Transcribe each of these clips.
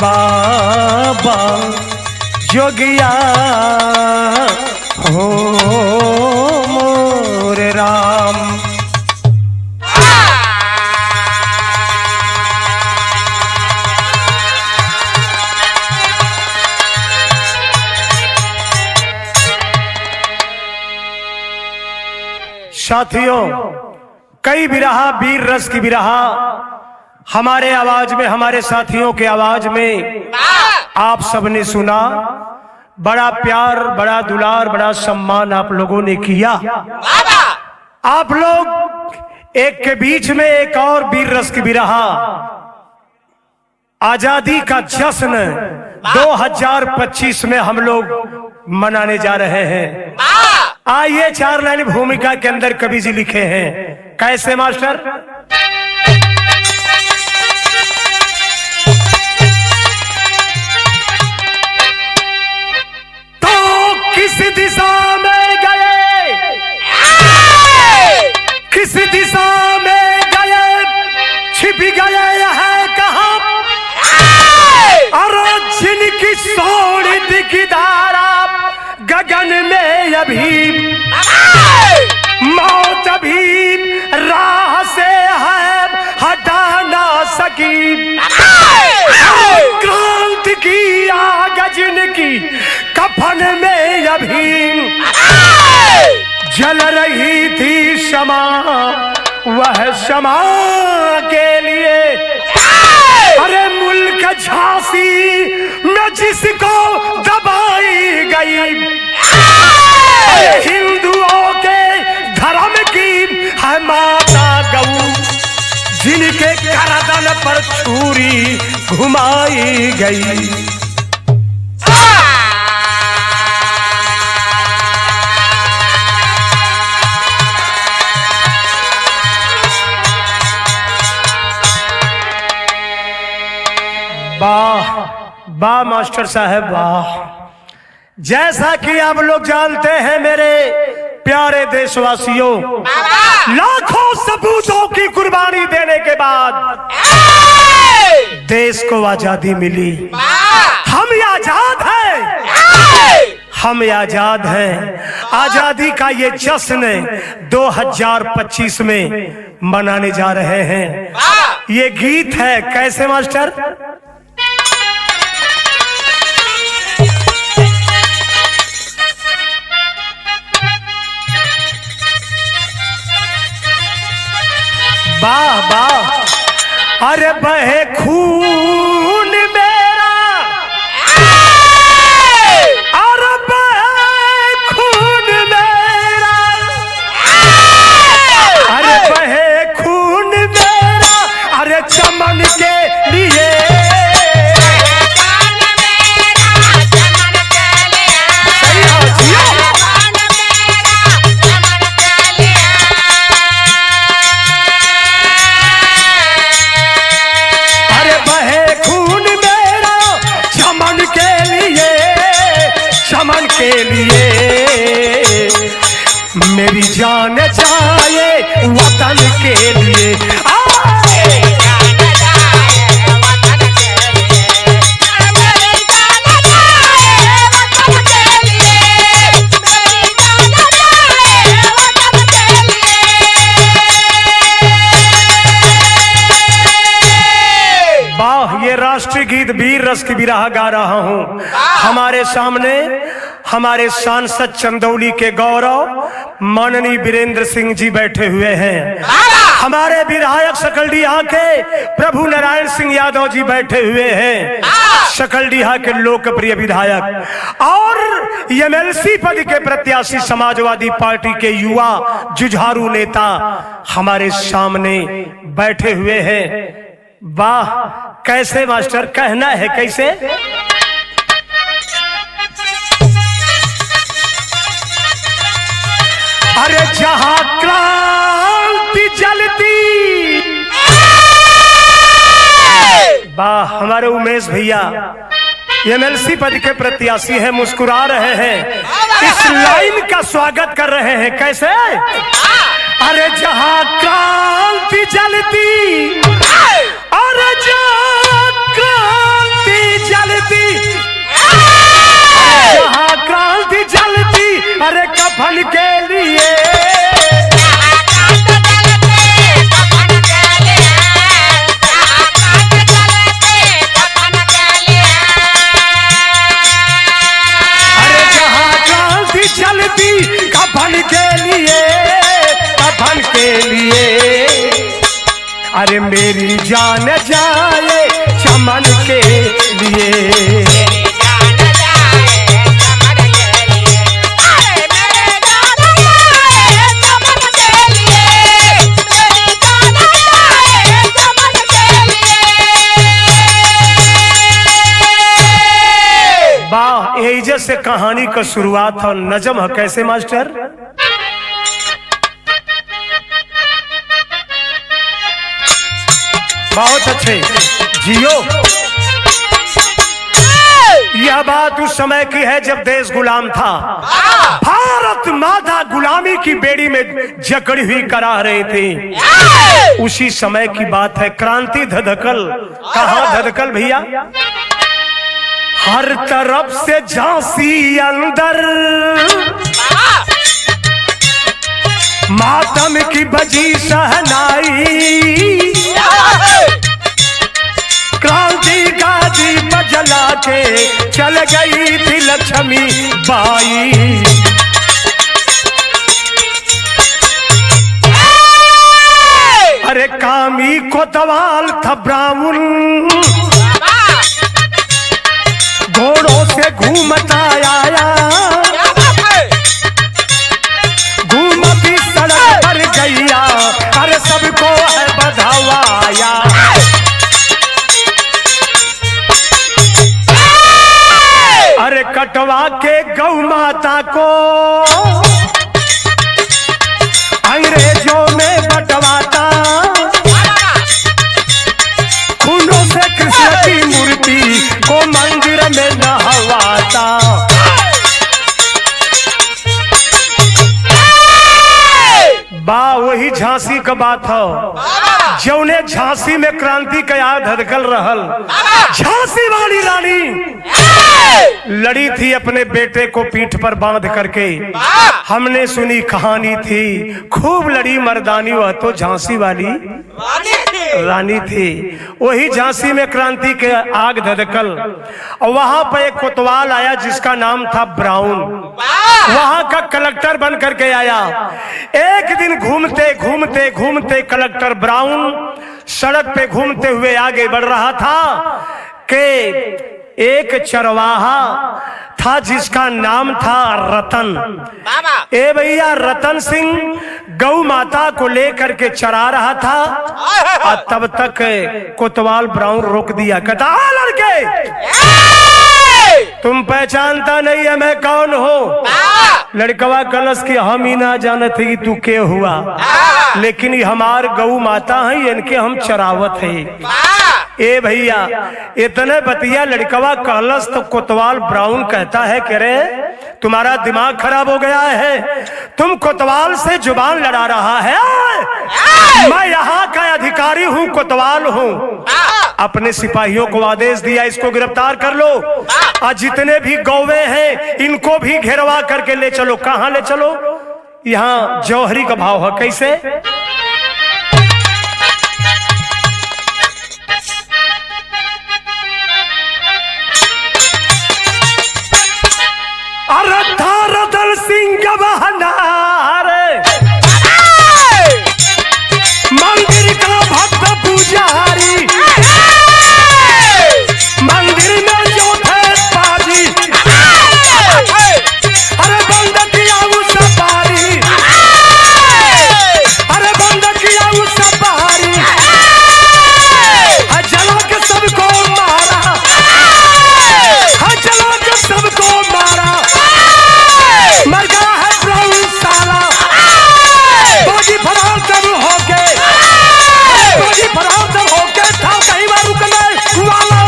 बाबा जोगिया हो मोर राम। साथियों, कई बिरहा, वीर रस की बिरहा हमारे आवाज में, हमारे साथियों के आवाज में आप सबने सुना। बड़ा प्यार, बड़ा दुलार, बड़ा सम्मान आप लोगों ने किया। आप लोग एक के बीच में एक और वीर रस की बिरहा, आजादी का जश्न 2025 में हम लोग मनाने जा रहे हैं। आइए, 4 लाइन भूमिका के अंदर कवि जी लिखे हैं। कैसे मास्टर? तो किस दिशा में गए, किस दिशा में गए, छिप गए है कहां, और जिनकी सोनी दिखी धारा गगन में अभी, मौत अभी राह से है हटा ना सकी। क्रांति की आग जिनकी कफन में अभी जल रही थी क्षमा, वह क्षमा के लिए। अरे मुल्क झांसी में जिसको दबाई गई, हिंदुओं के धर्म की है माता गऊ, जिनके गर्दन पर छुरी घुमाई गई। वाह वाह मास्टर साहब वाह। जैसा कि आप लोग जानते हैं मेरे प्यारे देशवासियों, लाखों सबूतों की कुर्बानी देने के बाद देश को आजादी मिली। हम आजाद हैं, हम आजाद हैं। आजादी का ये जश्न 2025 में मनाने जा रहे हैं। ये गीत है, कैसे मास्टर? वाह वाह। अरे बहे खून मेरा, अरे बहे खून मेरा, अरे बहे खून मेरा, अरे चमन के लिए। के लिए मेरी जान जाए वतन के लिए। वाह, ये राष्ट्रीय गीत वीर रस की बिरहा गा रहा हूँ। हमारे सामने हमारे सांसद चंदौली के गौरव माननीय वीरेंद्र सिंह जी बैठे हुए हैं। हमारे विधायक सकलडीहा के प्रभु नारायण सिंह यादव जी बैठे हुए हैं, सकलडीहा के लोकप्रिय विधायक। और एमएलसी पद के प्रत्याशी समाजवादी पार्टी के युवा जुझारू नेता हमारे सामने बैठे हुए हैं। वाह, कैसे मास्टर? कहना है कैसे? अरे जहां क्रांति जलती, वाह, हमारे उमेश भैया एमएलसी पद के प्रत्याशी हैं, मुस्कुरा रहे हैं, इस लाइन का स्वागत कर रहे हैं। कैसे? अरे जहां क्रांति जलती, अरे जहां क्रांति जान जाए चमन के लिए। वाह, यही से कहानी का शुरुआत और नजम है कैसे मास्टर? बहुत अच्छे जियो। यह बात उस समय की है जब देश गुलाम था। भारत माता गुलामी की बेड़ी में जकड़ी हुई करा रही थी। उसी समय की बात है, क्रांति धधकल। कहाँ धधकल भैया? हर तरफ से झांसी अंदर मातम की बजी शहनाई। क्रांति का दीप जला के चल गई थी लक्ष्मी बाई। अरे कामी कोतवाल था ब्राह्मण, घोड़ों से घूमता आया। घूमती सड़क पर गैया, अरे सबको है बधावाया। अरे कटवा के गौ माता को अंग्रेजों में बंटवाता। खूनों से कृष्ण की मूर्ति को मंदिर में नहवाता। बा वही झांसी का बात हो जौने झांसी में क्रांति का याद धधकल रहल। झांसी वाली रानी लड़ी थी अपने बेटे को पीठ पर बांध करके। हमने सुनी कहानी थी, खूब लड़ी मर्दानी, वह तो झांसी वाली रानी थी। वही झांसी में क्रांति के आग धधकल और वहां पर एक कोतवाल आया जिसका नाम था ब्राउन। वहां का कलेक्टर बन करके आया। एक दिन घूमते घूमते घूमते कलेक्टर ब्राउन सड़क पे घूमते हुए आगे बढ़ रहा था कि एक चरवाहा था जिसका नाम था रतन। ए भैया, रतन सिंह गौ माता को लेकर के चरा रहा था और तब तक कोतवाल ब्राउन रोक दिया। कहता लड़के, तुम पहचानता नहीं है मैं कौन हूँ? लड़कवा कलश की हम ही ना जानत है कि तू के हुआ, लेकिन ये हमार गौ माता है, इनके हम चरावत है। ए भैया, इतने बतिया लड़कवा कहलस तो कोतवाल ब्राउन कहता है कि रे तुम्हारा दिमाग खराब हो गया है, तुम कोतवाल से जुबान लड़ा रहा है। मैं यहाँ का अधिकारी हूँ, कोतवाल हूँ। अपने सिपाहियों को आदेश दिया इसको गिरफ्तार कर लो और जितने भी गौवे हैं इनको भी घेरवा करके ले चलो। कहाँ ले चलो? यहाँ जौहरी का भाव है कैसे? रतन सिंह का बहाना मंदिर का भक्त पुजारी, मंदिर में जो थे पाजी, अरे बंद किया उस सफारी, अरे बंद किया उस सफारी, जला के सबको मारा, जला के सबको मारा। मर गया है ब्राउन साला, बाजी फरार जब होके, बाजी फरार जब होके था कहीं बार रुकने वाला।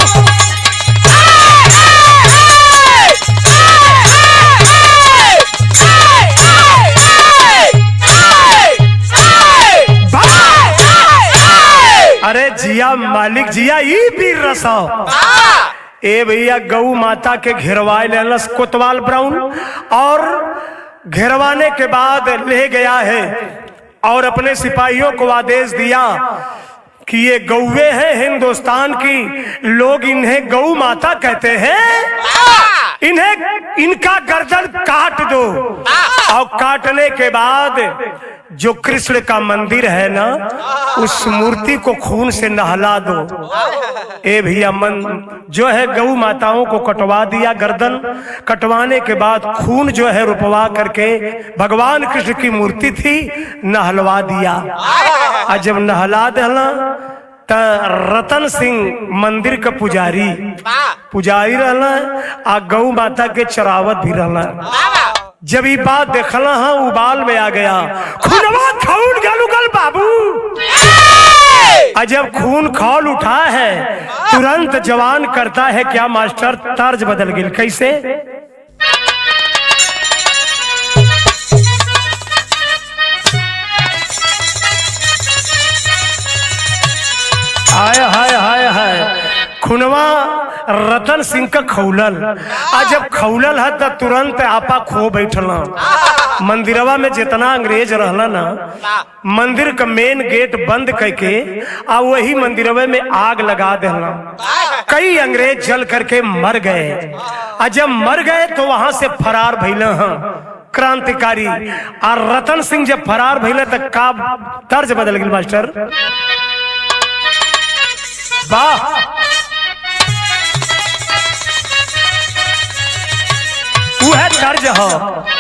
अरे जिया मालिक जिया, ये वीर रसा। ए भैया, गौ माता के घेरवाए लेलस कोतवाल ब्राउन और घेरवाने के बाद ले गया है और अपने सिपाहियों को आदेश दिया कि ये गौवे हैं हिंदुस्तान की, लोग इन्हें गौ माता कहते हैं। इन्हें इनका गर्दन काट दो और काटने के बाद जो कृष्ण का मंदिर है ना उस मूर्ति को खून से नहला दो। ए भैया मन जो है गौ माताओं को कटवा दिया, गर्दन कटवाने के बाद खून जो है रुपवा करके भगवान कृष्ण की मूर्ति थी नहलवा दिया। और जब नहला दिला त रतन सिंह मंदिर का पुजारी रहना आ गौ माता के चरावत भी रहना। जब ये बात देखला हाँ उबाल में आ गया, खूनवा खौल गल बाबू। जब खून खौल उठा है तुरंत जवान करता है क्या मास्टर, तर्ज बदल गई। कैसे? हाय हाय हाय हाय खुनवा रतन सिंह का खौलल। जब खौलल है तो तुरंत आपा खो बैठला। मंदिरवा में जितना अंग्रेज रहला ना मंदिर का मेन गेट बंद करके आ वही मंदिरवा में आग लगा देला। कई अंग्रेज जल करके मर गए। जब मर गए तो वहां से फरार भइला क्रांतिकारी। और रतन सिंह जब फरार भइला तक का तर्ज बदल गई मास्टर। वाह वह तर्ज हो।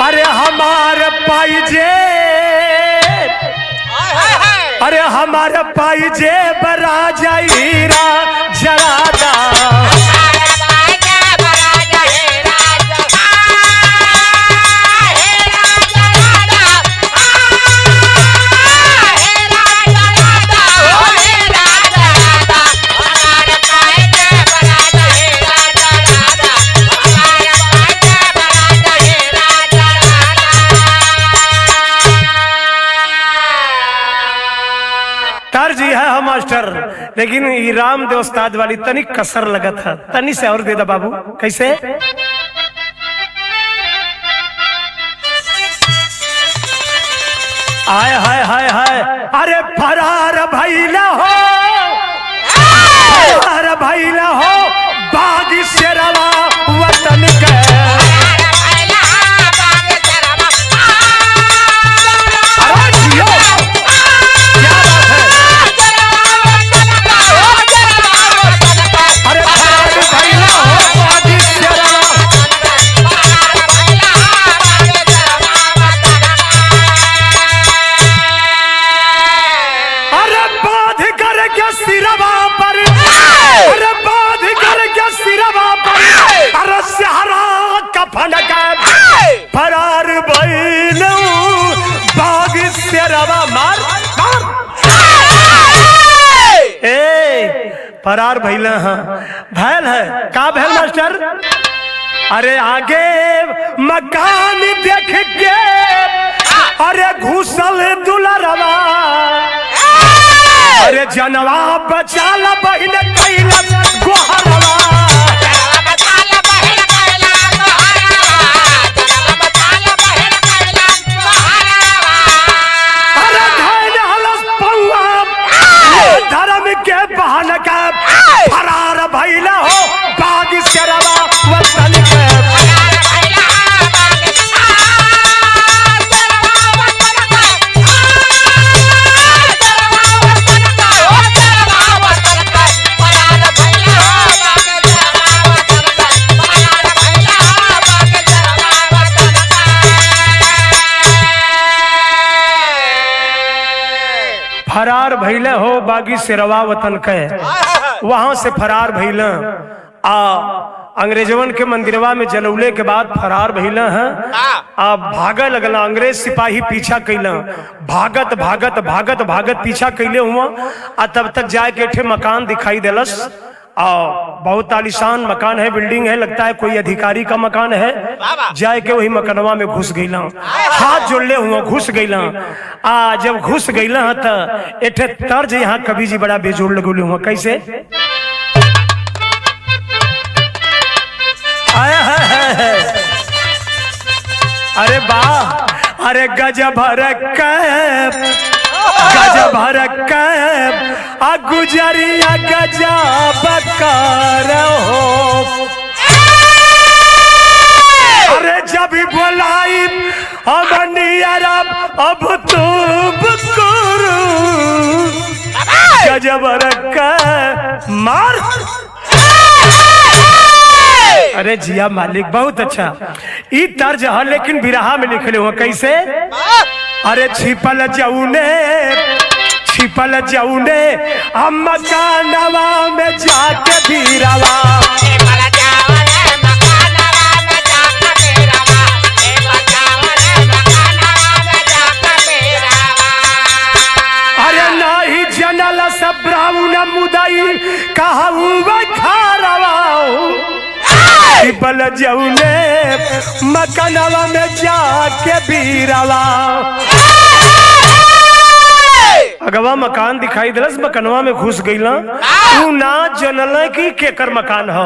अरे हमारे पाइजे, अरे हमारे पाइजे बरा जाईरा जरादा। तर्ज है मास्टर, लेकिन रामदेव उस्ताद वाली तनी कसर लगा था। तनी से और दे दा बाबू। कैसे? आय हाय हाय हाय अरे फरार भइला हो, फरार भइला हो बागी शेरवा वतन के। फरार भइल बाग शेरवा मार मार। फरार भइल भैल है का भैल मास्टर? अरे आगे मकान देख के अरे घुसल दुलरवा। अरे जनवा बचाल बहिन कैला गोहरवा। धर्म के बहन का फरार भइला हो बाग शेरवा वतन के। फरार भइले हो बागी शेरवा वतन के। वहां से फरार भइल अंग्रेजवन के मंदिरवा में जलौले के बाद फरार भइला है। भागे लगला, अंग्रेज सिपाही पीछा कैला। भागत भागत भागत भागत पीछा कैले हुआ। तब तक जाए के ठे मकान दिखाई देलस। बहुत आलिशान मकान है, बिल्डिंग है, लगता है कोई अधिकारी का मकान है। जाए के वही मकानवा में घुस गईला, हाथ जोड़ले हुआ घुस गईला। जब घुस गईला त एठे तर्ज यहाँ कवि जी बड़ा बेजोड़ लगोले हुआ। कैसे? अरे वाह अरे गजब गुजरिया गजब करो। जब बोलाई अब नियरब अब तुम करू गजब रखा मार। अरे जिया मालिक बहुत अच्छा ई तर्ज है, लेकिन बिरहा में लिखले हुआ कैसे? अरे छिपल जऊने हम मकानवा में जाके बीरावा। अरे नाही जनल सब ब्राह्मण मुदई कहूँ खारवा। छिपल जऊने मकानवा में जाके बीरावा। अगवा मकान दिखाई दिलस, मकानवा में घुस गई तू ना जनल की केकर मकान हो,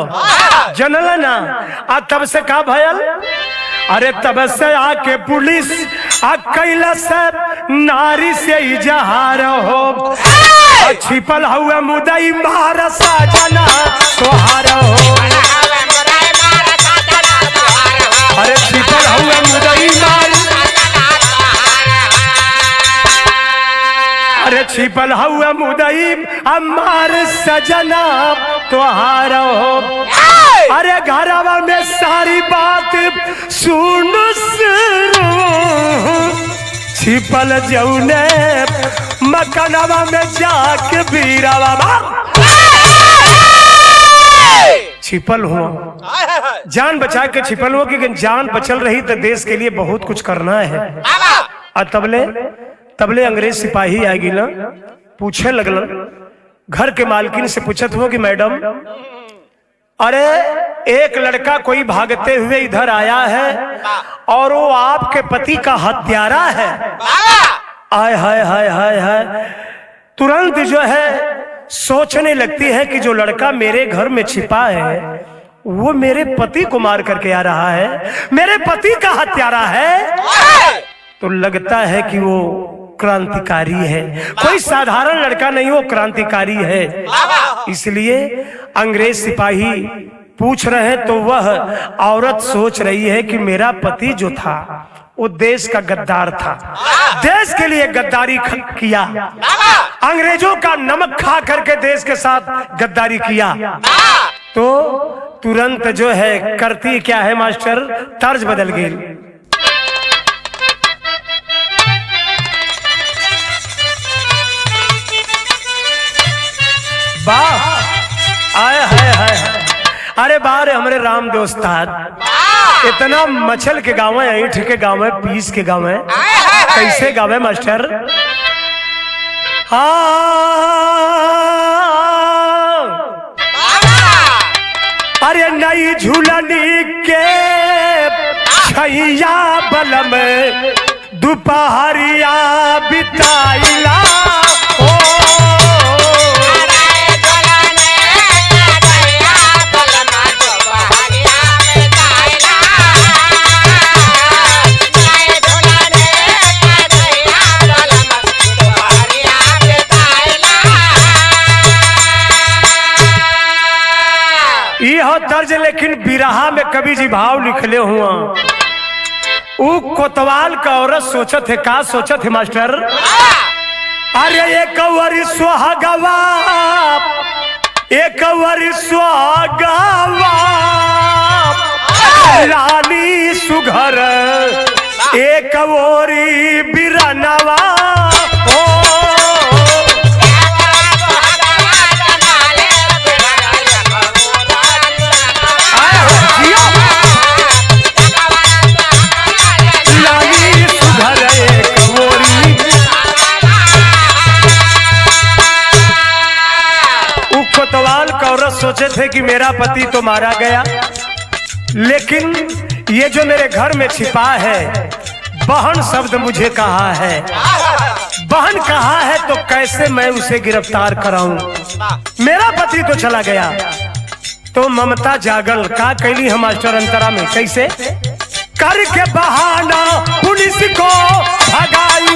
जनल ना। आ तब से का भयल? अरे तब से आके पुलिस आ कैला से नारी से इजहार हो। छिपल हुआ मुदई मार साजना तोहार हो। अरे छिपल हुआ मुदई मार, अरे छिपल हुआ मुदई अमार सजना तोहार हो। अरे घरवा में सारी बात सुन छिपल जऊने मकानवा में जाके बीरावा। छिपल हुआ जान बचा के छिपल हुआ, क्योंकि जान बचल रही तो देश के लिए बहुत कुछ करना है। और तबले अंग्रेज सिपाही आ गई ना, पूछे लगल, घर के मालकिन से पूछत हुआ कि मैडम अरे एक लड़का कोई भागते हुए इधर आया है और वो आपके पति का हत्यारा है। आय हाय हाय हाय हाय, तुरंत जो है सोचने लगती है कि जो लड़का मेरे घर में छिपा है वो मेरे पति को मार करके आ रहा है, मेरे पति का हत्यारा है। तो लगता है कि वो क्रांतिकारी है, कोई साधारण लड़का नहीं, वो क्रांतिकारी है। इसलिए अंग्रेज सिपाही पूछ रहे हैं तो वह औरत सोच रही है कि मेरा पति जो था वो देश का गद्दार था, देश के लिए गद्दारी किया, अंग्रेजों का नमक खा करके देश के साथ गद्दारी किया। तो तुरंत जो है करती क्या है मास्टर, तर्ज बदल गई। वाह आए हाय हाय, अरे बारे हमारे राम दोस्ताद इतना मछल के गाँव है, ईंट के गाँव है, पीस के गाँव है, कैसे गाँव है मास्टर? अरे नई झूलनी के छैया बलम दोपहरिया बिताइला। तर्ज लेकिन बिरहा में कवि जी भाव लिखले हुआ। ऊ कोतवाल का औरत सोचत है, का सोचत है मास्टर? अरे एक वरी सुहागवा, एक वरी सुहागवा रानी सुघर, एक वरी बिरनवा। कोतवाल का औरत सोचे थे कि मेरा पति तो मारा गया, लेकिन ये जो मेरे घर में छिपा है, बहन शब्द मुझे कहा है, बहन कहा है, तो कैसे मैं उसे गिरफ्तार कराऊं? मेरा पति तो चला गया। तो ममता जागल का कैली हम मास्टर अंतरा में कैसे करके बहाना पुलिस को भगाई।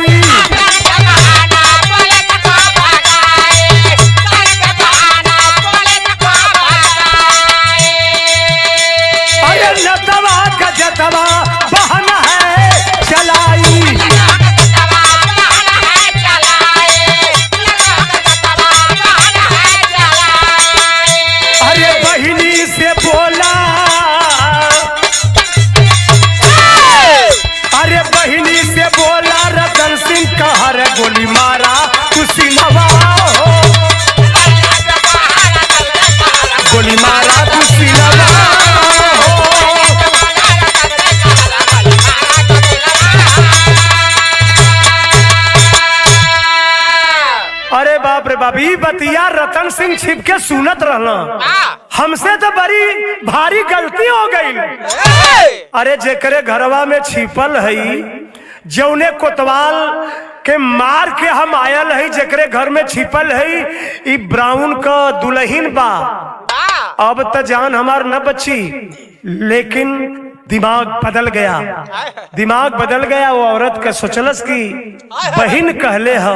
जनार्दन सिंह छिप के सुनत रहना, हमसे तो बड़ी भारी गलती हो गई। अरे जेकरे घरवा में छिपल है, जौने कोतवाल के मार के हम आयल है, जेकरे घर में छिपल है, ई ब्राउन का दुल्हन बा। अब तो जान हमार न बची, लेकिन दिमाग बदल गया, दिमाग बदल गया। वो औरत के सोचलस की बहन कहले ह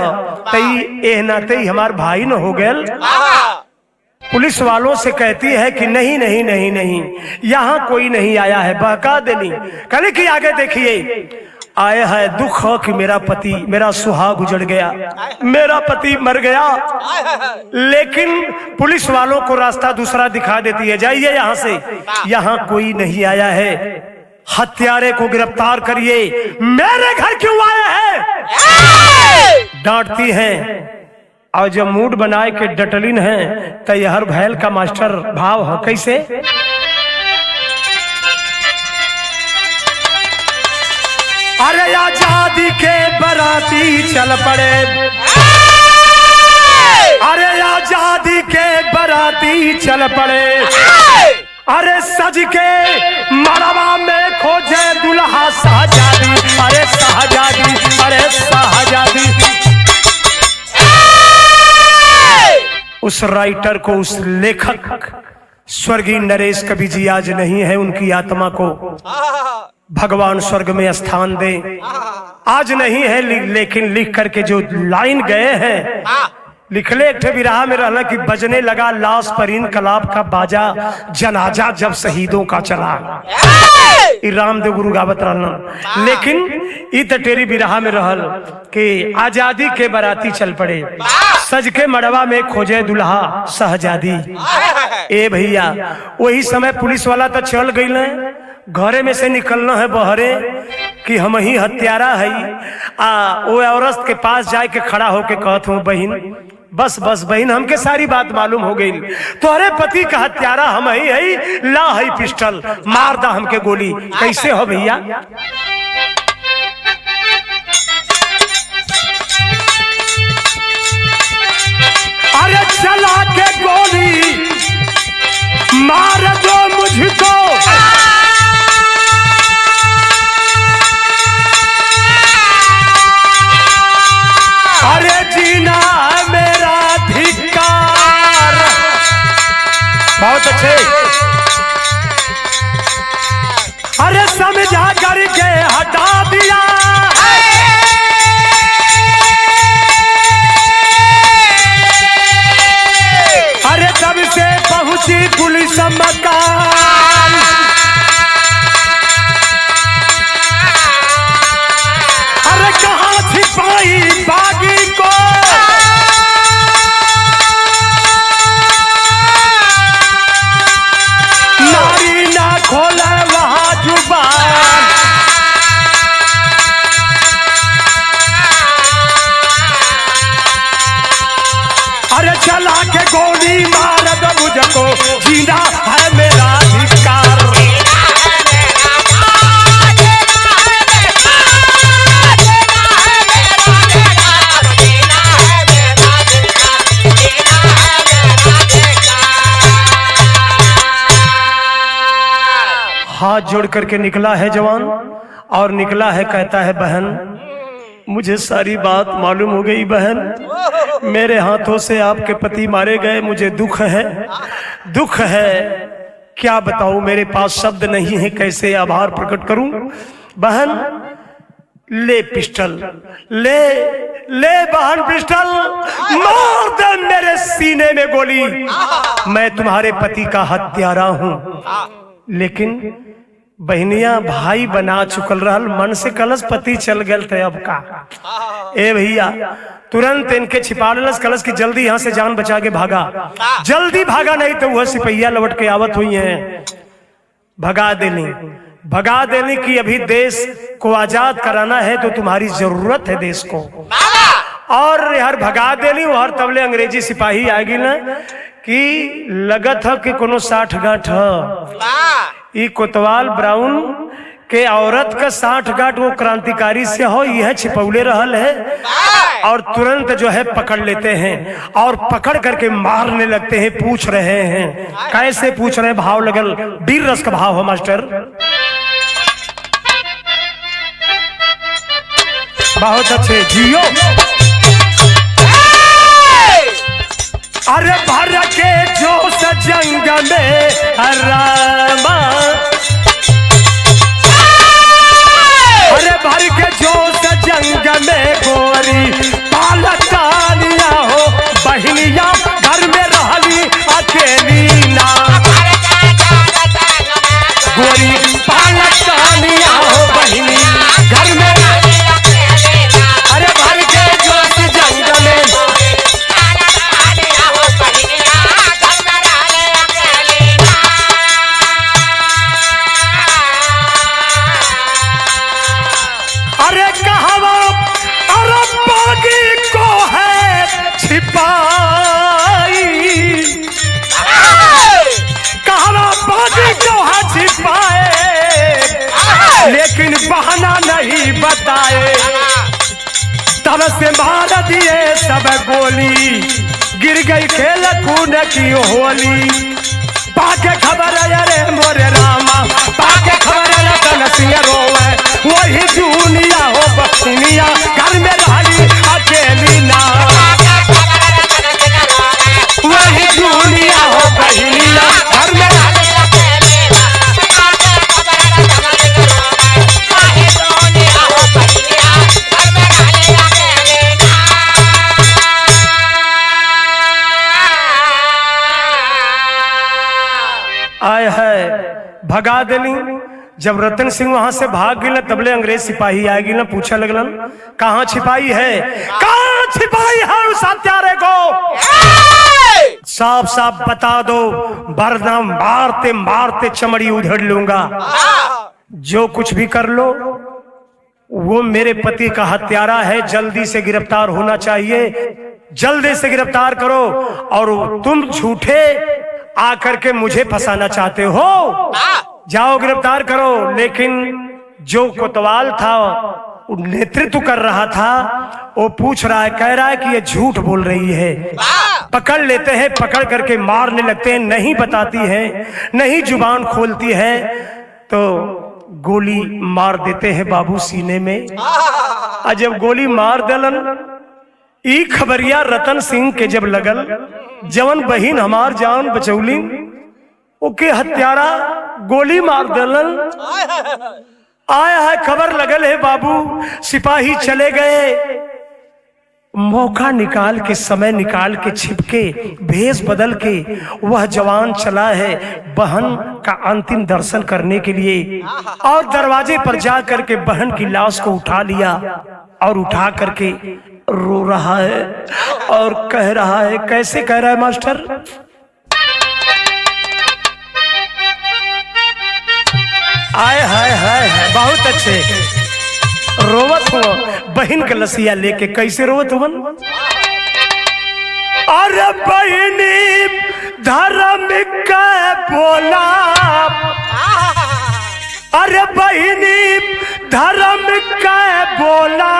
तई एह नाते हमार भाई न हो गयल। पुलिस वालों से कहती है कि नहीं नहीं नहीं नहीं, यहाँ कोई नहीं आया है। बहका देनी, कहले कि आगे देखिए, आया है दुख हो कि मेरा पति, मेरा सुहाग उजड़ गया, मेरा पति मर गया। लेकिन पुलिस वालों को रास्ता दूसरा दिखा देती है, जाइए यहाँ से, यहाँ कोई नहीं आया है, हत्यारे को गिरफ्तार करिए। मेरे घर क्यों आया है? डांटती है। और जब मूड बनाए के डटलिन है तो यह हर भैल का मास्टर भाव है। कैसे? अरे आजादी के बराती चल पड़े, अरे आजादी के बराती चल पड़े, अरे सज के मड़वा में खोजे दुल्हा शाहजादी, अरे शाहजादी, अरे शाहजादी। उस राइटर को, उस लेखक स्वर्गीय नरेश कवि जी आज नहीं है, उनकी आत्मा को भगवान स्वर्ग में स्थान दे। आज नहीं है, लेकिन लिख करके जो लाइन गए हैं, लिखले एक बिरहा में रहना कि बजने लगा लाश पर इनकलाब का बाजा, जनाजा जब शहीदों का चला। रामदेव गुरु गावत रहना। लेकिन इ टेरी बिरहा में रहल कि आजादी के बराती चल पड़े, सज के मड़वा में खोजे दुल्हा शाहजादी। ए भैया, वही समय पुलिस वाला तो चल गई न, घरे में से निकलना है बहरे कि हम ही हत्यारा है। वो औरत के पास जाए के खड़ा होके कहत हूँ, बहन बस बस बहन, हमके सारी बात मालूम हो गई, तोहरे पति का हत्यारा हम ही है, ला है पिस्टल, मार दा हमके गोली। कैसे हो भैया? अरे चला के गोली मार दो मुझको, अरे जीना मेरा धिक्कार। बहुत अच्छे। अरे समझा करके हटा दिया, अरे तब से पहुंची पुलिस मकान, अरे कहाँ छिपाई बागी को, नारी ना खोले वहां जुबान। अरे चला के गोली मार दो मुझको, जीना है मेरा अधिकार। हाथ जोड़ करके निकला है जवान, और निकला है कहता है, बहन मुझे सारी बात मालूम हो गई बहन, मेरे हाथों से आपके पति मारे गए, मुझे दुख है, दुख है, क्या बताऊं, मेरे पास शब्द नहीं है, कैसे आभार प्रकट करूं। बहन ले पिस्टल, ले ले बहन पिस्टल, मार दे मेरे सीने में गोली, मैं तुम्हारे पति का हत्यारा हूं। लेकिन बहनिया भाई बना चुकल रहल, मन से कलश पति चल गल थे, अब का। ए भैया तुरंत इनके छिपा लेलस, कलश की जल्दी यहाँ से जान बचा के भागा, जल्दी भागा, नहीं तो वह सिपहिया लौट के आवत हुई हैं। भगा देनी, भगा देनी कि अभी देश को आजाद कराना है तो तुम्हारी जरूरत है देश को। और यार भगा देनी, और तबले अंग्रेजी सिपाही आएगी ना कि लगत है कि कोनो 60 गांठ है। ई कोतवाल ब्राउन कि औरत का 60 गांठ वो क्रांतिकारी से हो, यह छिपौले रहल है और तुरंत जो है पकड़ लेते हैं और पकड़ करके मारने लगते हैं। पूछ रहे हैं, कैसे पूछ रहे हैं? भाव लगल, वीर रस का भाव है मास्टर। बहुत अच्छे जियो। अरे भर के जोश जंग में रामा, अरे भर के जोश जंग में गोरी पालतानिया हो बहनिया, घर में रहली अकेली ना, गोरी पालतानिया हो बहनी घर में, अरे भर के जोश जंग में, अरे कहवा अरब बागी को है छिपाई, कहवा बागी को है छिपाए, लेकिन बहाना नहीं बताए, तब से मार दिए सब गोली, गिर गई खेल खून की होली। पाके खबर अरे मोरे रामा, पाके खबर रतन सिंह रोवे, वही दुनिया हो बखनिया, घर में रहली अकेली ना, वही दुनिया हो बहनिया, घर में आए है भगा दिली। जब रतन सिंह वहां से भाग गए तबले अंग्रेज सिपाही आ गए, पूछा लगलन कहाँ छिपाई है, कहाँ छिपाई है उस हत्यारे को, साफ साफ बता दो वरना मारते मारते चमड़ी उधेड़ लूंगा। जो कुछ भी कर लो वो मेरे पति का हत्यारा है, जल्दी से गिरफ्तार होना चाहिए, जल्दी से गिरफ्तार करो। और तुम झूठे आकर के मुझे फंसाना चाहते हो, जाओ गिरफ्तार करो। लेकिन जो कोतवाल था नेतृत्व कर रहा था वो पूछ रहा है, कह रहा है कि ये झूठ बोल रही है। पकड़ लेते हैं, पकड़ करके मारने लगते हैं, नहीं बताती है, नहीं जुबान खोलती है, तो गोली मार देते हैं बाबू सीने में। और जब गोली मार दलन ई खबरिया रतन सिंह के जब लगल, जवन बहिन हमार जान बचौली ओके हत्यारा गोली मार दलन। आया है खबर लगल है बाबू, सिपाही चले गए, मौका निकाल के, समय निकाल के, छिपके भेष बदल के वह जवान चला है बहन का अंतिम दर्शन करने के लिए। और दरवाजे पर जा करके बहन की लाश को उठा लिया और उठा करके रो रहा है और कह रहा है, कैसे कह रहा है मास्टर? आए हाय हाय, बहुत अच्छे रोवत हो बहन के लसिया लेके, कैसे रोवत हो? अरे बहनी धर्म का बोला, अरे बहनी धर्म का बोला,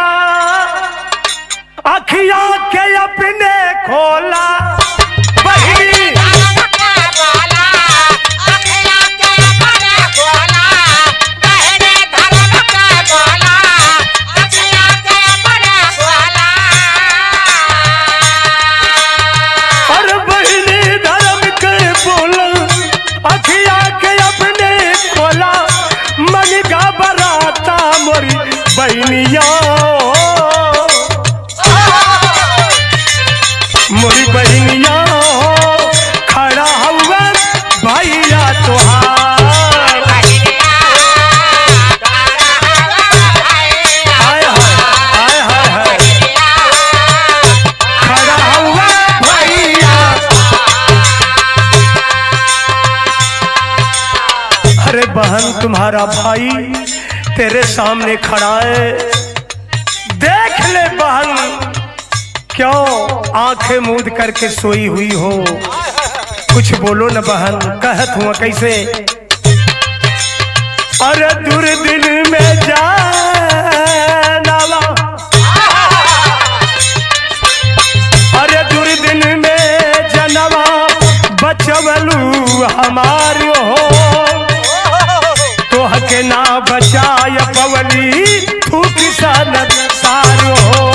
अखिया के अपने खोला, बहनी बहनिया मोरी बहनिया खड़ा हुआ भैया तुहार, खड़ा हुआ भैया। अरे बहन तुम्हारा भाई तेरे सामने खड़ा है, देख ले बहन, क्यों आंखें मूंद करके सोई हुई हो, कुछ बोलो न बहन। कहत हुआ कैसे? अरे दुर्दिन में जानवा, अरे दुर्दिन में जनवा बचवलू हमारो हो, तोहके ना बचाय पवली तू किसान सारो हो।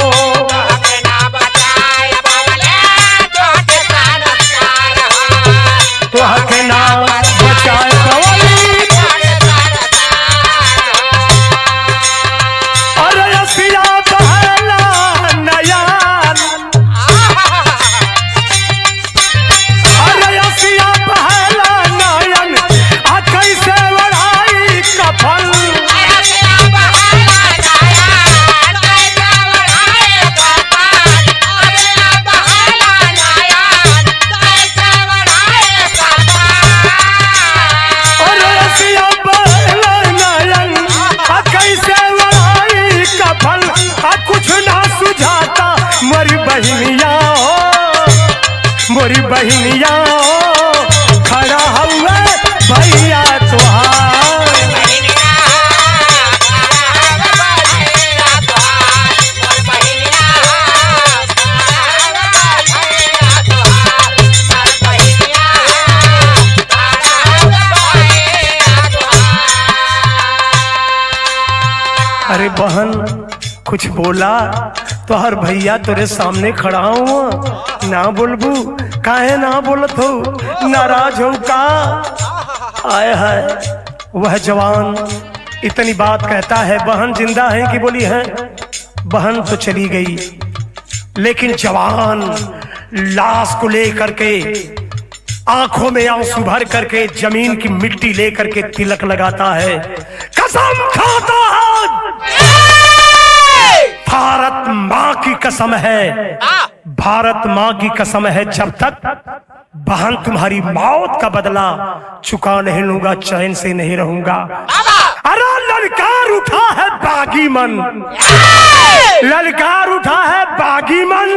तोहके ना बचाय पवली, अरे असिया बहला नयान, अरे असिया बहला नयन आ कैसे बढ़ाई कफल। मोरी बहनिया खड़ा हुए भैया तुहार, अरे बहन कुछ बोला तो हर भैया तेरे सामने खड़ा हूँ, ना बोलबू काहे ना बोलत हो, नाराज हो का। आए है वह जवान इतनी बात कहता है, बहन जिंदा है कि बोली है, बहन तो चली गई लेकिन जवान लाश को लेकर के आंखों में आंसू भर करके जमीन की मिट्टी लेकर के तिलक लगाता है, कसम खाता है भारत माँ की कसम है, भारत माँ की कसम है, जब तक बहन तुम्हारी मौत का बदला चुका नहीं लूंगा चैन से नहीं रहूंगा। अरे ललकार उठा है बागी मन, ललकार उठा है बागी मन,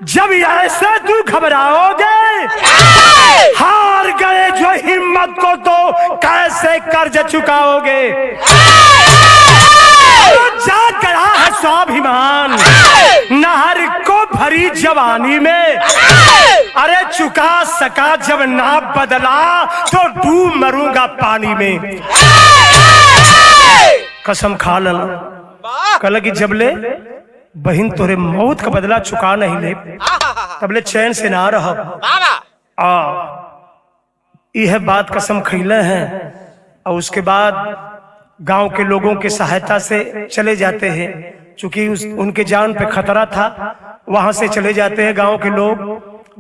जब ऐसे तू घबराओगे हार गए जो हिम्मत को तो कैसे कर्ज चुकाओगे। जा गया है स्वाभिमान नहर को भरी जवानी में, अरे चुका सका जब ना बदला तो डूब मरूंगा पानी में। कसम खा लल कल की जबले बहन तोरे मौत का बदला चुका नहीं ले तबले चैन से ना रह। यह बात कसम खैले हैं और उसके बाद गांव के लोगों की सहायता से चले जाते हैं, चूंकि उनके जान पे खतरा था, वहां से चले जाते हैं गांव के लोग,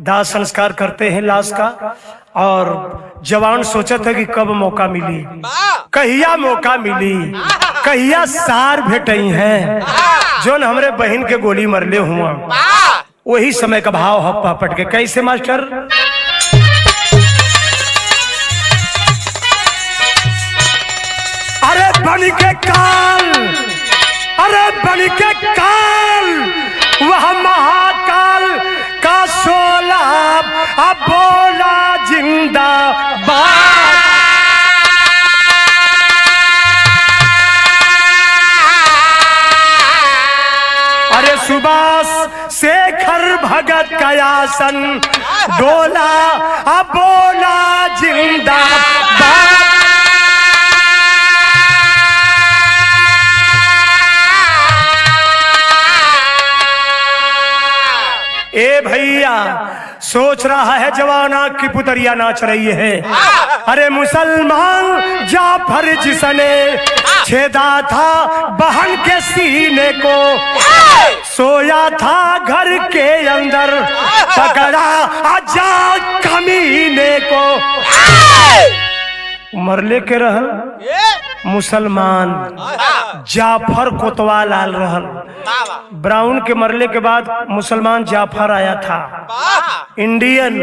दाह संस्कार करते हैं लाश का। और जवान सोचा था कि कब मौका मिली, कहिया मौका मिली, कहिया सार भेटई है जो हमरे बहन के गोली मरले हुआ। वही समय का भाव हप्पा पट के कैसे मास्टर, अरे बन के काल, अरे बन के काल वह महाकाल का सोला अब बोला जिंदाबाद। अरे सुभाष शेखर भगत का आसन डोला अब बोला जिंदाबाद। ए भैया सोच रहा है जवाना की पुतरिया नाच रही है, अरे मुसलमान जाफर जिसने छेदा था बहन के सीने को, सोया था घर के अंदर पकड़ा आजा कमीने को। मरले के रहल मुसलमान जाफर कोतवाल रहल, ब्राउन के मरले के बाद मुसलमान जाफर आया था। इंडियन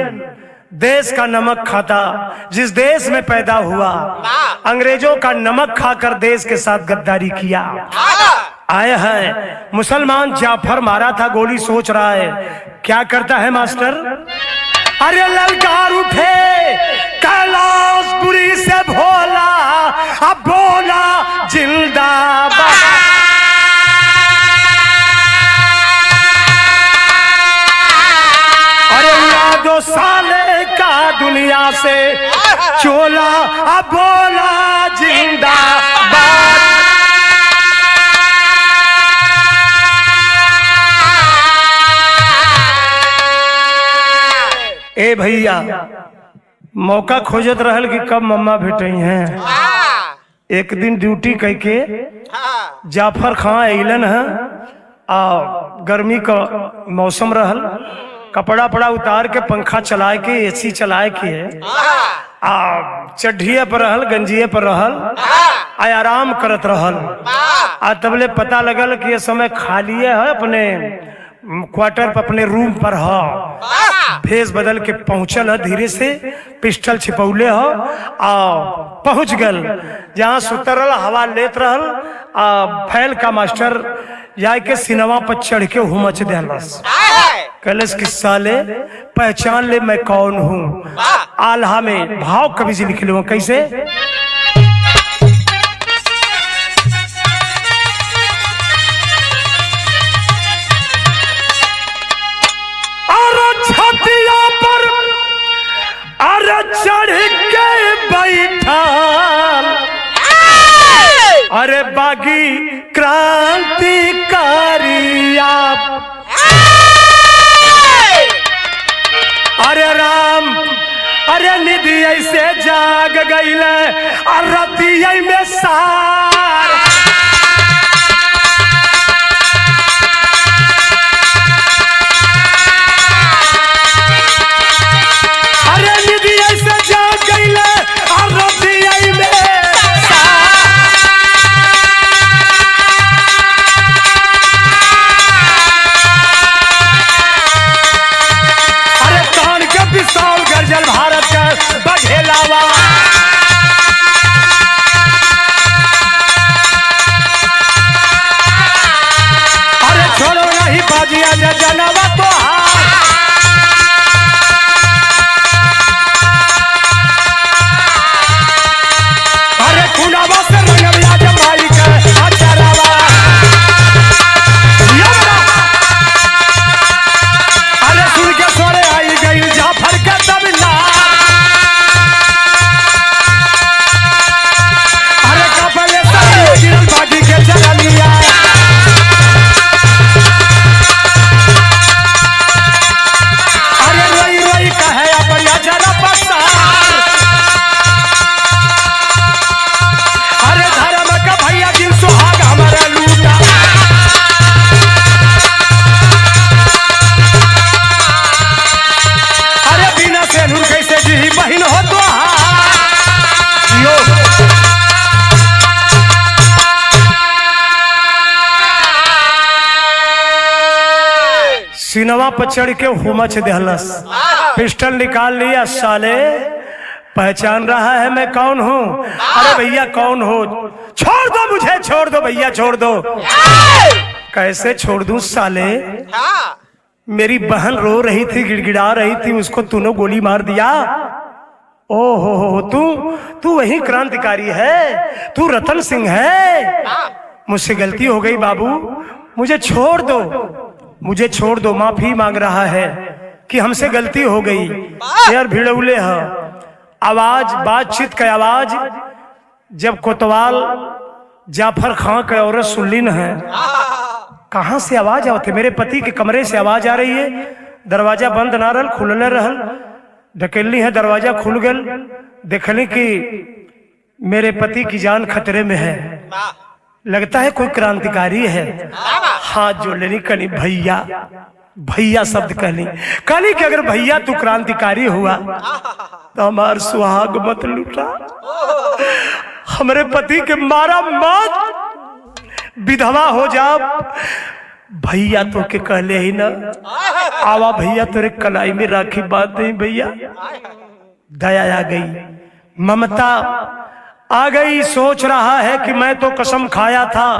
देश का नमक खाता, जिस देश में पैदा हुआ, अंग्रेजों का नमक खाकर देश के साथ गद्दारी किया। आया है मुसलमान जाफर मारा था गोली, सोच रहा है क्या करता है मास्टर। अरे ललकार उठे कैलाशपुरी से भोला अब बोला दुनिया से चोला अब बोला जिंदाबाद। ए भैया मौका खोजत रहल कि कब मम्मा भेटई हैं। एक दिन ड्यूटी करके जाफर खां अलन है आ गर्मी का मौसम रहल, कपड़ा पड़ा उतार के पंखा चलाए के एसी चलाए के आ चढ़िए पर रहल, गंजिए पर रहल आ आराम करत रहल। आ तबले पता लगल कि ये समय खाली है अपने क्वार्टर पर, अपने रूम पर है। भेष बदल के पहुंचल है, धीरे से पिस्टल छिपौले हो आ पहुंच गल जहाँ सुतर रहल, हवा लेत रहल। फैल का मास्टर जाके सिनेमा पर चढ़ के हुमच देलस, कहलस कि साले पहचान ले मैं कौन हूँ। आल्हा में भाव कवि जी लिखे हुए कैसे, छतिया पर अरे चढ़ के बैठा अरे बागी क्रांतिकारी आप, अरे राम अरे निधि ऐसे जाग गई रतिया में सार। भारत का बघेलावा अरे छोड़ो नहीं बाजिया जनवा तो अरे खुनावा से रंगविया जमाई का अचरावा। अरे सुन के सोरे आई गई जाफर का तबला, अरे कपले सारे गिरल बाजी के चला लिया। अरे रोई रोई कहे अपन जरा पसार, अरे धर्म का भैया दिल सुहाग हमारा लूटा। अरे बिना से नूर कैसे जी बहन हो तो सिनवा पर चढ़ के हुमच देहलस, पिस्टल निकाल लिया। साले पहचान रहा है मैं कौन हूँ? अरे भैया कौन हो? छोड़ दो मुझे, छोड़ दो भैया, छोड़ दो। कैसे छोड़ दूं साले? मेरी बहन रो रही थी, गिड़गिड़ा रही थी, उसको तूने गोली मार दिया। ओहो तू वही क्रांतिकारी है, तू रतन सिंह है। मुझसे गलती हो गई बाबू, मुझे छोड़ दो, मुझे छोड़ दो। माफी मांग रहा है कि हमसे गलती हो गई। यार भिड़ौले है आवाज, बातचीत का आवाज जब कोतवाल जाफर खां के औरत सुनली न है। कहां से आवाज आते? मेरे पति के कमरे से आवाज आ रही है। दरवाजा बंद ना रहल, खुलले रहल। ढकेलनी है, दरवाजा खुल गल। देखली कि मेरे पति की जान खतरे में है, लगता है कोई क्रांतिकारी है। हाथ जोड़ लेनी, कहनी भैया, भैया शब्द कहनी कि अगर भैया तू क्रांतिकारी हुआ तो हमार सुहाग मत लूटा, हमारे पति के मारा मत, विधवा हो जा। भैया तो के कहले ही ना, आवा भैया तेरे कलाई में राखी बात नहीं भैया। दया आ गई, ममता आ गई। सोच रहा है कि मैं तो कसम खाया था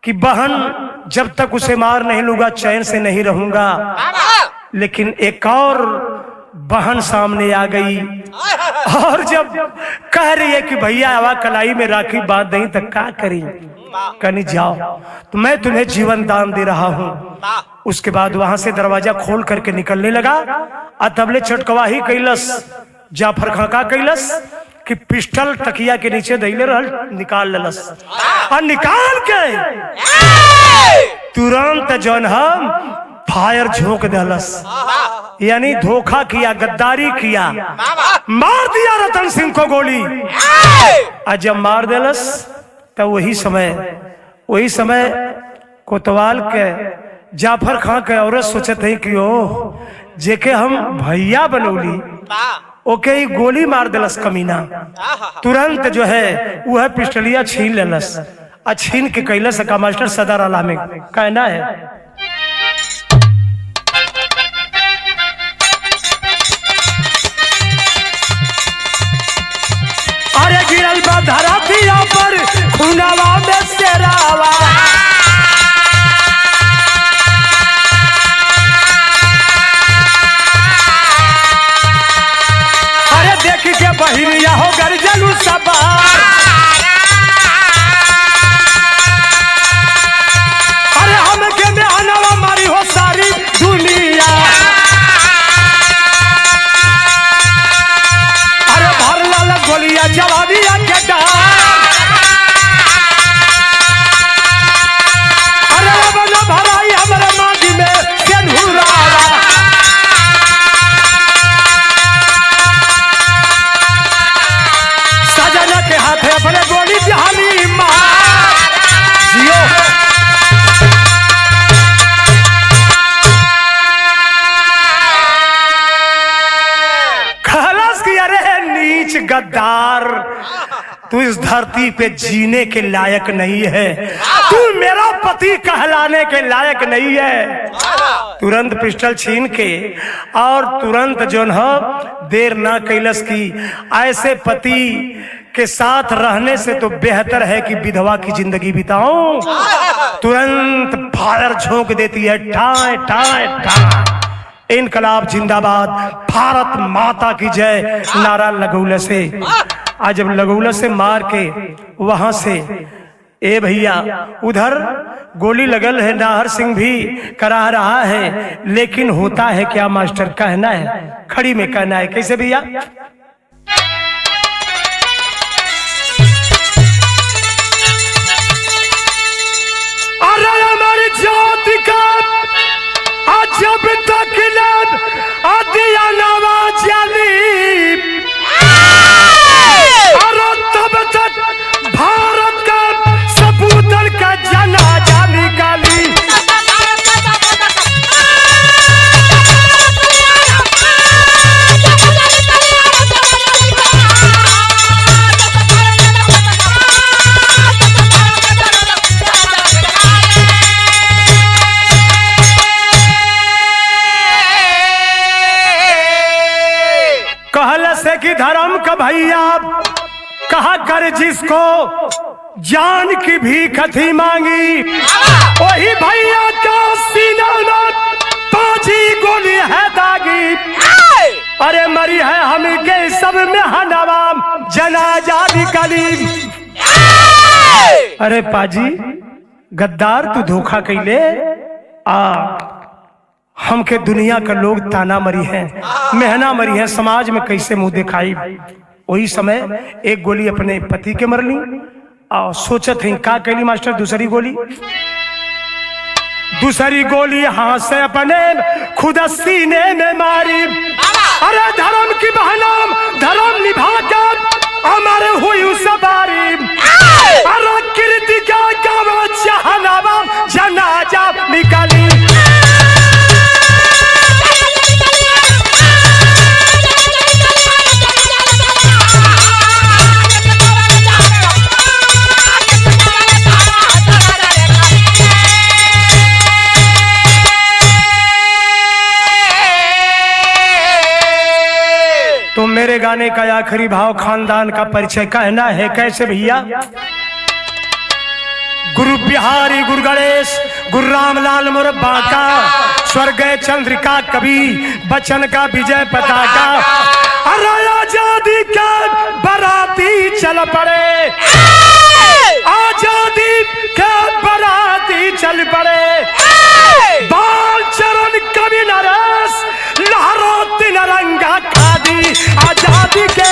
कि बहन जब तक उसे मार नहीं लूंगा चैन से नहीं रहूंगा, लेकिन एक और बहन सामने आ गई और जब कह रही है कि भैया आवा कलाई में राखी बात नहीं तो क्या करी? कहनी जाओ तो मैं तुम्हें जीवन दान दे रहा हूँ। उसके बाद वहां से दरवाजा खोल करके निकलने लगा। अतबले चटकवा ही कैलस जाफर खां का कैलस कि पिस्टल तकिया के नीचे धैले रहल, निकाल लेलस और निकाल के तुरंत जौन हम फायर झोंक देलस, यानी धोखा किया, गद्दारी किया, मार दिया रतन सिंह को गोली। और जब मार देलस तो वही समय कोतवाल के जाफर खां के औरत सोचत है कि ओ जेके हम भैया बनौली ओके ही गोली मार देलस कमीना। तुरंत जो है वह पिस्टलिया छीन लेलस और छीन के कैलस का मास्टर सदर आला में कहना है, अरे गिरल बा धरतिया पर खुनावा में सेरावा, अरे देख के बहिनिया हो गर्जलू सवार, अरे हमके में आनवा मारी हो सारी दुनिया, अरे भर लाल गोलिया जवानिया के डार, अरे बना भराई हमारे मांगी में सेनुरावा, सजना के हाथे अपने गोली जहानी मार जियो। खलास की अरे नीच गद्दार, तू इस धरती पे जीने के लायक नहीं है, तू मेरा पति कहलाने के लायक नहीं है। तुरंत पिस्टल छीन के और तुरंत जो है देर ना कैलस की, ऐसे पति के साथ रहने से तो बेहतर है कि विधवा की जिंदगी बिताऊं। तुरंत फायर झोंक देती है, ठाए ठाए ठाए, इनकलाब जिंदाबाद, भारत माता की जय नारा लगौले से। आज जब लगौले से मार के वहां से ए भैया उधर गोली लगल है, नाहर सिंह भी करा रहा है, लेकिन होता है क्या मास्टर, कहना है खड़ी में कहना है कैसे भैया, अरे हमारी जाति का जब तक दिया नवाज और तब तक भारत का सपूतन का जनाजा निकाली, कहल से कि धर्म का भैया कहा कर जिसको जान की भी कथी मांगी, वही भैया का सीना में 5 गोली है दागी, अरे मरी है हम के सब में हनवाम जनाजा निकली। अरे पाजी गद्दार तू धोखा कैले, हमके दुनिया का लोग ताना मरी है, मेहना मरी है, समाज में कैसे मुंह दिखाई। वही समय एक गोली अपने पति के मरली और सोचत है का कैली मास्टर, दूसरी गोली हाथ से अपने खुद सीने में मारी, अरे धर्म की बहनाम धर्म निभा कर अमर हुई उस बारी, अरे कीर्ति का गावा जहनावा जनाजा निकाली। तो मेरे गाने का आखिरी भाव खानदान का परिचय कहना है कैसे भैया, गुरु बिहारी गुरु गणेश गुरु रामलाल मुरब्बा का स्वर्गीय चंद्रिका कवि बचन का विजय पताका, आजादी के बराती चल पड़े, आजादी के बराती चल पड़े, बाल चरण कवि नरेश लहरो तिरंगा खादी आजाद। शादी के